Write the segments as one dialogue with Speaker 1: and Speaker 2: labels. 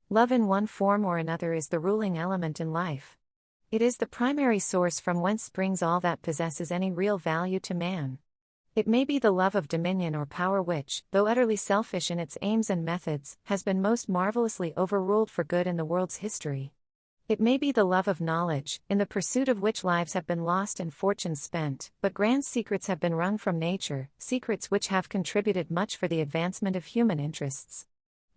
Speaker 1: Love in one form or another is the ruling element in life. It is the primary source from whence springs all that possesses any real value to man. It may be the love of dominion or power which, though utterly selfish in its aims and methods, has been most marvelously overruled for good in the world's history. It may be the love of knowledge, in the pursuit of which lives have been lost and fortunes spent, but grand secrets have been wrung from nature, secrets which have contributed much for the advancement of human interests.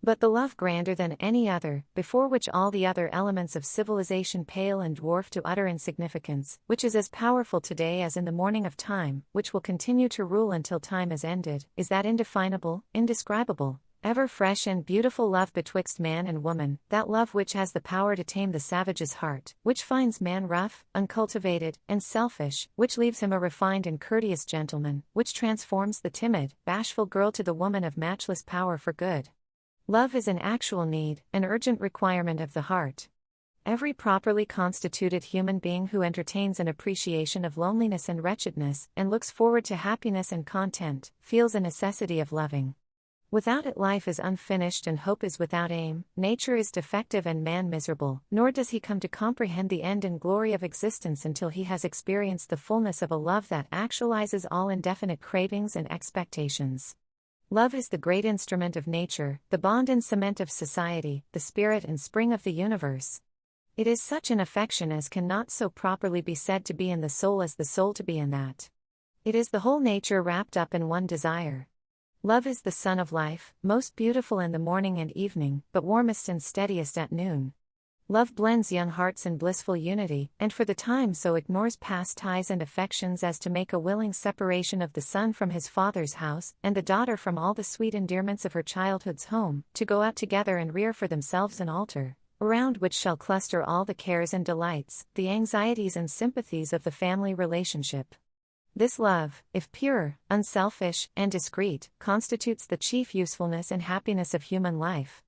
Speaker 1: But the love grander than any other, before which all the other elements of civilization pale and dwarf to utter insignificance, which is as powerful today as in the morning of time, which will continue to rule until time is ended, is that indefinable, indescribable, ever fresh and beautiful love betwixt man and woman, that love which has the power to tame the savage's heart, which finds man rough, uncultivated, and selfish, which leaves him a refined and courteous gentleman, which transforms the timid, bashful girl to the woman of matchless power for good. Love is an actual need, an urgent requirement of the heart. Every properly constituted human being who entertains an appreciation of loneliness and wretchedness, and looks forward to happiness and content, feels a necessity of loving. Without it life is unfinished and hope is without aim, nature is defective and man miserable, nor does he come to comprehend the end and glory of existence until he has experienced the fullness of a love that actualizes all indefinite cravings and expectations. Love is the great instrument of nature, the bond and cement of society, the spirit and spring of the universe. It is such an affection as cannot so properly be said to be in the soul as the soul to be in that. It is the whole nature wrapped up in one desire. Love is the sun of life, most beautiful in the morning and evening, but warmest and steadiest at noon. Love blends young hearts in blissful unity, and for the time so ignores past ties and affections as to make a willing separation of the son from his father's house, and the daughter from all the sweet endearments of her childhood's home, to go out together and rear for themselves an altar, around which shall cluster all the cares and delights, the anxieties and sympathies of the family relationship. This love, if pure, unselfish, and discreet, constitutes the chief usefulness and happiness of human life.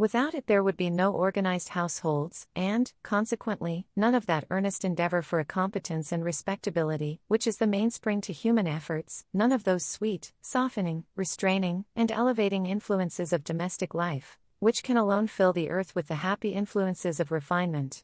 Speaker 1: Without it there would be no organized households, and, consequently, none of that earnest endeavor for a competence and respectability, which is the mainspring to human efforts, none of those sweet, softening, restraining, and elevating influences of domestic life, which can alone fill the earth with the happy influences of refinement.